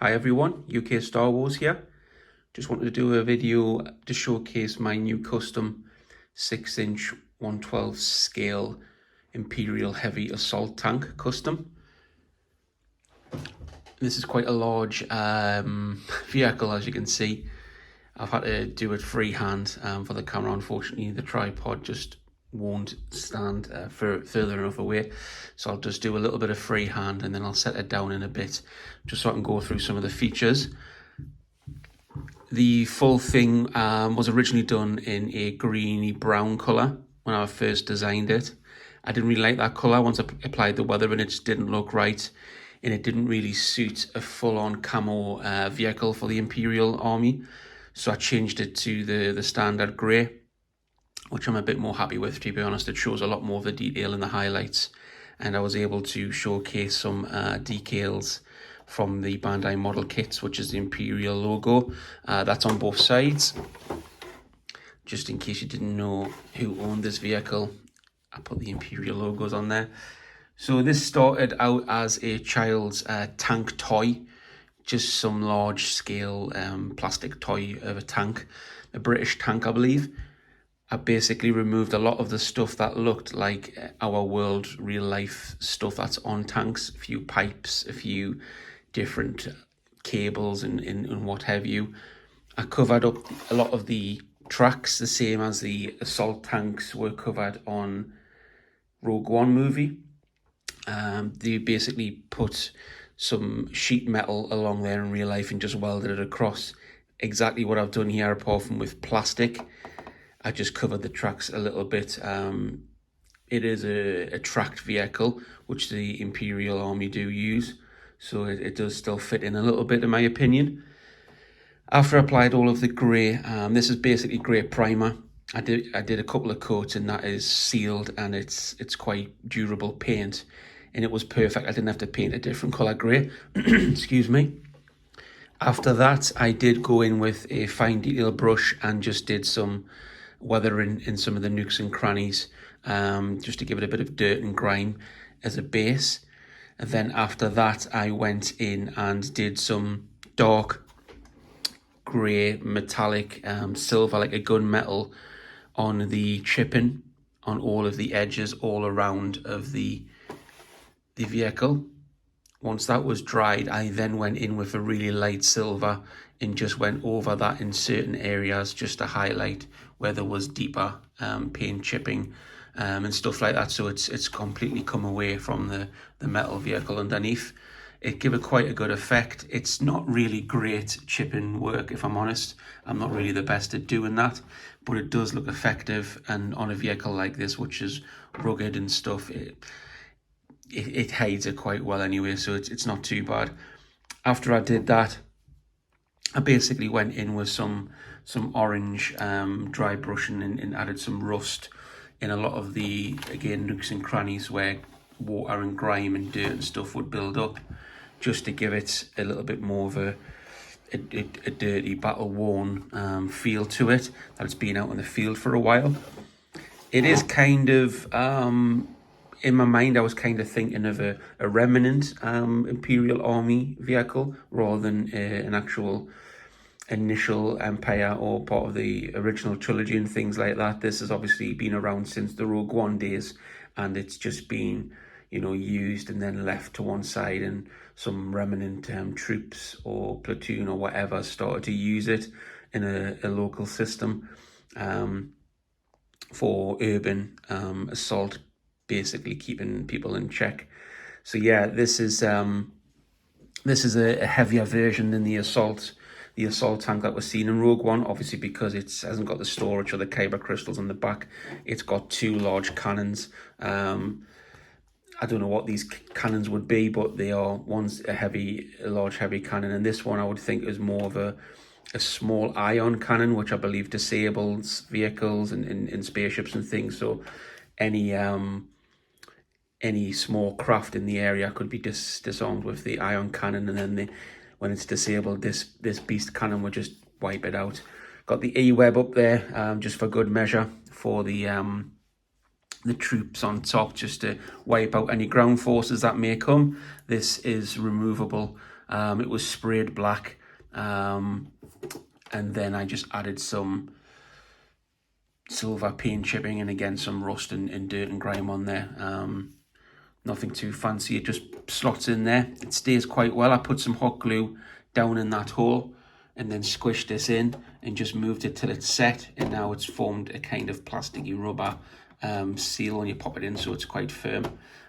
Hi everyone, UK Star Wars here. Just wanted to do a video to showcase my new custom 6-inch 1/12 scale Imperial Heavy Assault Tank custom. This is quite a large vehicle, as you can see. I've had to do it freehand for the camera. Unfortunately, the tripod just won't stand further enough away, so I'll just do a little bit of freehand and then I'll set it down in a bit just so I can go through some of the features. The full thing was originally done in a greeny brown colour when I first designed it. I didn't really like that colour. Once I applied the weather, and it just didn't look right, and it didn't really suit a full-on camo vehicle for the Imperial Army. So I changed it to the standard grey, which I'm a bit more happy with, to be honest. It shows a lot more of the detail in the highlights, and I was able to showcase some decals from the Bandai model kits, which is the Imperial logo. That's on both sides. Just in case you didn't know who owned this vehicle, I put the Imperial logos on there. So this started out as a child's tank toy, just some large scale plastic toy of a tank, a British tank, I believe. I basically removed a lot of the stuff that looked like our world, real life stuff that's on tanks, a few pipes, a few different cables and what have you. I covered up a lot of the tracks, the same as the assault tanks were covered on Rogue One movie. They basically put some sheet metal along there in real life and just welded it across. Exactly what I've done here, apart from with plastic. I just covered the tracks a little bit. It is a tracked vehicle, which the Imperial Army do use, so it does still fit in a little bit, in my opinion. After I applied all of the grey, this is basically grey primer. I did a couple of coats, and that is sealed, and it's quite durable paint, and it was perfect. I didn't have to paint a different colour grey. Excuse me. After that, I did go in with a fine detail brush and just did some weathering in some of the nooks and crannies, just to give it a bit of dirt and grime as a base. And then after that, I went in and did some dark grey metallic silver, like a gunmetal, on the chipping on all of the edges all around of the vehicle. Once that was dried, I then went in with a really light silver and just went over that in certain areas just to highlight where there was deeper paint chipping and stuff like that. So it's completely come away from the metal vehicle underneath. It gave it quite a good effect. It's not really great chipping work, if I'm honest. I'm not really the best at doing that, but it does look effective. And on a vehicle like this, which is rugged and stuff, it hides it quite well anyway, so it's not too bad. After I did that, I basically went in with some orange dry brushing and added some rust in a lot of the, again, nooks and crannies where water and grime and dirt and stuff would build up, just to give it a little bit more of a dirty, battle-worn feel to it, that it's been out in the field for a while. It is kind of, in my mind, I was kind of thinking of a remnant Imperial Army vehicle rather than an actual initial Empire or part of the original trilogy and things like that. This has obviously been around since the Rogue One days, and it's just been, you know, used and then left to one side, and some remnant troops or platoon or whatever started to use it in a local system for urban assault, basically keeping people in check. So yeah, this is a heavier version than the assault tank that was seen in Rogue One, obviously because it hasn't got the storage or the kyber crystals on the back. It's got two large cannons. I don't know what these cannons would be, but they are, one's a large heavy cannon, and this one I would think is more of a small ion cannon, which I believe disables vehicles and spaceships and things. So any small craft in the area could be disarmed with the ion cannon, and then when it's disabled, this beast cannon would just wipe it out. Got the E-web up there just for good measure for the the troops on top just to wipe out any ground forces that may come. This is removable. It was sprayed black, and then I just added some silver paint chipping and again some rust and dirt and grime on there. Nothing too fancy, it just slots in there. It stays quite well. I put some hot glue down in that hole and then squished this in and just moved it till it's set, and now it's formed a kind of plasticky rubber seal when you pop it in, so it's quite firm.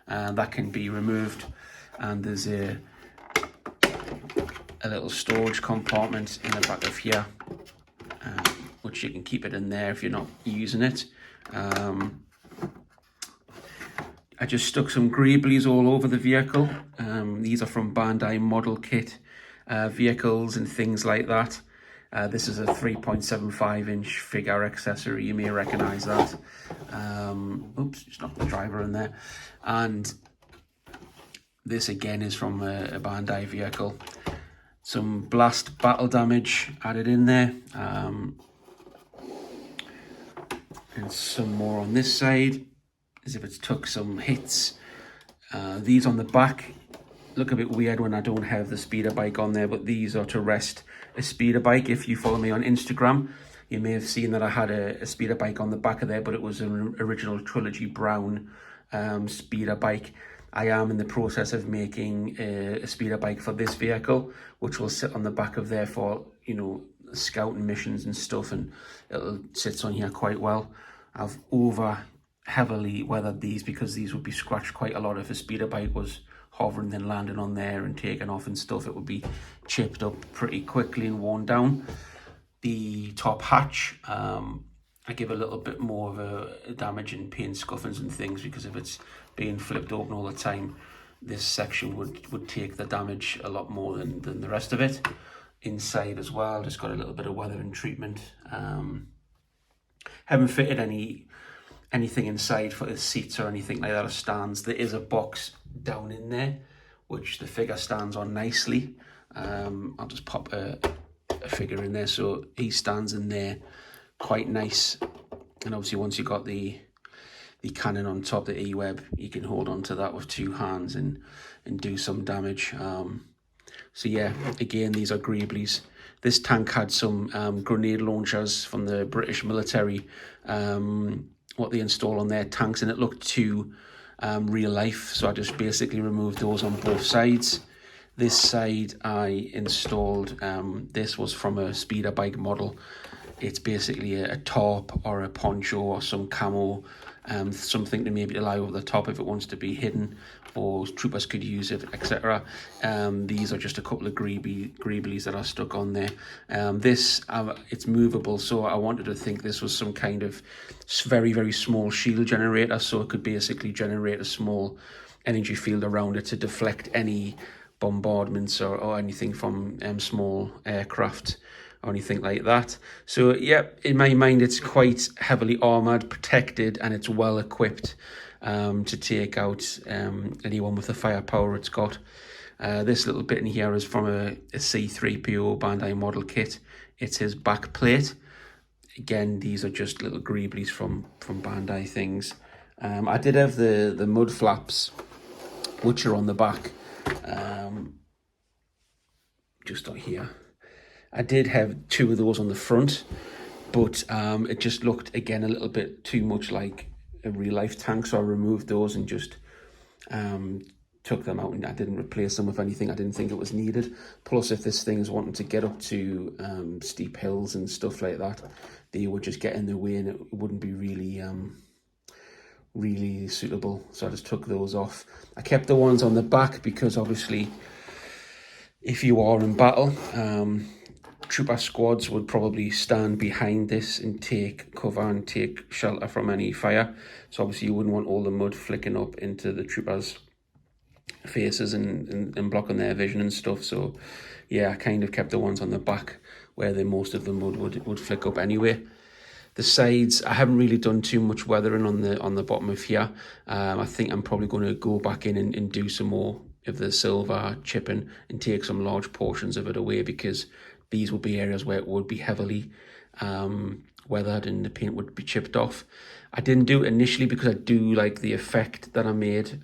That can be removed, and there's a little storage compartment in the back of here, which you can keep it in there if you're not using it. I just stuck some greeblies all over the vehicle. These are from Bandai model kit vehicles and things like that. This is a 3.75 inch figure accessory. You may recognize that. Oops, just knocked the driver in there. And this again is from a Bandai vehicle. Some blast battle damage added in there. And some more on this side, as if it's took some hits. These on the back look a bit weird when I don't have the speeder bike on there, but these are to rest a speeder bike. If you follow me on Instagram, you may have seen that I had a speeder bike on the back of there, but it was an original Trilogy Brown speeder bike. I am in the process of making a speeder bike for this vehicle, which will sit on the back of there for, you know, scouting missions and stuff, and it sits on here quite well. I've heavily weathered these because these would be scratched quite a lot if a speeder bike was hovering then landing on there and taking off and stuff. It would be chipped up pretty quickly and worn down. The top hatch, I give a little bit more of a damage in paint scuffings and things, because if it's being flipped open all the time, this section would take the damage a lot more than the rest of it. Inside as well, just got a little bit of weathering treatment. Haven't fitted anything inside for the seats or anything like that, or stands. There is a box down in there which the figure stands on nicely. I'll just pop a figure in there, so he stands in there quite nice. And obviously once you've got the cannon on top, the E-web, you can hold on to that with two hands and do some damage. So yeah, again, these are greeblies. This tank had some grenade launchers from the British military, what they install on their tanks, and it looked too real life, so I just basically removed those on both sides. This side I installed, this was from a speeder bike model. It's basically a tarp or a poncho or some camo, something to maybe lie over the top if it wants to be hidden, or troopers could use it, etc. These are just a couple of greeblies that are stuck on there. It's movable, so I wanted to think this was some kind of very, very small shield generator, so it could basically generate a small energy field around it to deflect any bombardments or anything from small aircraft or anything like that. So yeah, in my mind, it's quite heavily armored, protected, and it's well equipped to take out anyone with the firepower it's got. This little bit in here is from a C3PO Bandai model kit. It's his back plate. Again, these are just little greeblies from Bandai things. I did have the mud flaps, which are on the back, just on here. I did have two of those on the front, but it just looked, again, a little bit too much like a real-life tank, so I removed those and just took them out, and I didn't replace them with anything. I didn't think it was needed. Plus, if this thing is wanting to get up to steep hills and stuff like that, they would just get in the way and it wouldn't be really suitable. So I just took those off. I kept the ones on the back because obviously if you are in battle, trooper squads would probably stand behind this and take cover and take shelter from any fire. So obviously you wouldn't want all the mud flicking up into the troopers' faces and blocking their vision and stuff. So yeah, I kind of kept the ones on the back where most of the mud would flick up anyway. The sides, I haven't really done too much weathering on the bottom of here. I think I'm probably going to go back in and do some more of the silver chipping and take some large portions of it away, because these will be areas where it would be heavily weathered and the paint would be chipped off. I didn't do it initially because I do like the effect that I made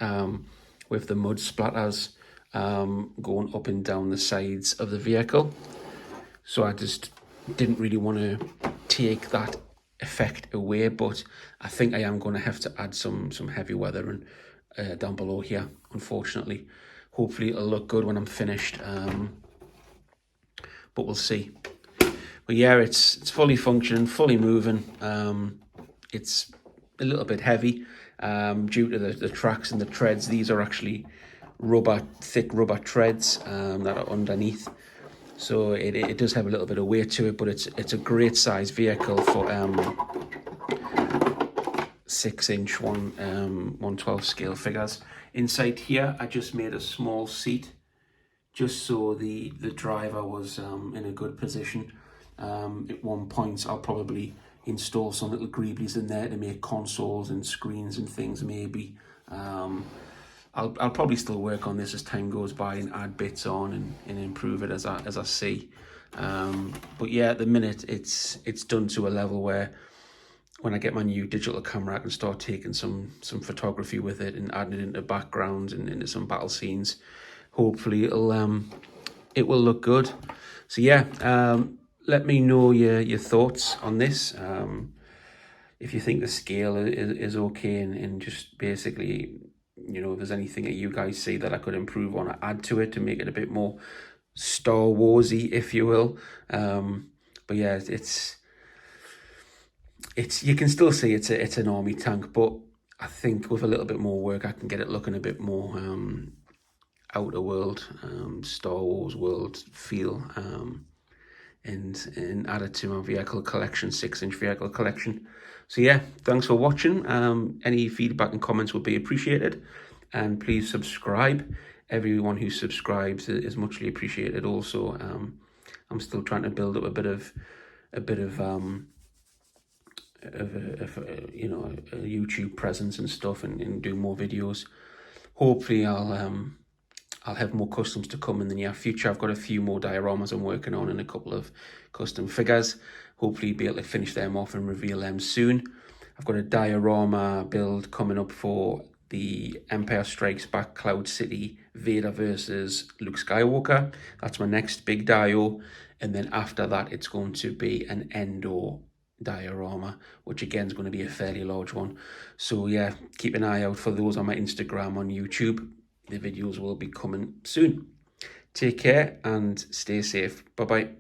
with the mud splatters going up and down the sides of the vehicle. So I just didn't really want to take that effect away, but I think I am going to have to add some heavy weathering down below here, unfortunately. Hopefully it'll look good when I'm finished, but we'll see. But yeah, it's fully functioning, fully moving. It's a little bit heavy due to the tracks and the treads. These are actually thick rubber treads that are underneath. So it does have a little bit of weight to it, but it's a great size vehicle for 6-inch 1/12 scale figures. Inside here, I just made a small seat just so the driver was in a good position. At one point, I'll probably install some little greeblies in there to make consoles and screens and things maybe. I'll probably still work on this as time goes by and add bits on and improve it as I see. But yeah, at the minute it's done to a level where when I get my new digital camera, I can start taking some photography with it and adding it into backgrounds and into some battle scenes. Hopefully it will look good. So yeah, let me know your thoughts on this. If you think the scale is okay and just basically, you know, if there's anything that you guys see that I could improve on or add to it to make it a bit more Star Warsy, if you will. But yeah, it's you can still see it's an army tank, but I think with a little bit more work, I can get it looking a bit more outer world, Star Wars world feel, and add it to my vehicle collection, 6-inch vehicle collection. So yeah, thanks for watching. Any feedback and comments would be appreciated, and please subscribe. Everyone who subscribes is muchly appreciated. Also, I'm still trying to build up a bit of you know, a YouTube presence and stuff, and do more videos. Hopefully I'll have more customs to come in the near future. I've got a few more dioramas I'm working on and a couple of custom figures. Hopefully be able to finish them off and reveal them soon. I've got a diorama build coming up for the Empire Strikes Back Cloud City Vader versus Luke Skywalker. That's my next big dio. And then after that, it's going to be an Endor diorama, which again is going to be a fairly large one. So yeah, keep an eye out for those on my Instagram, on YouTube. The videos will be coming soon. Take care and stay safe. Bye-bye.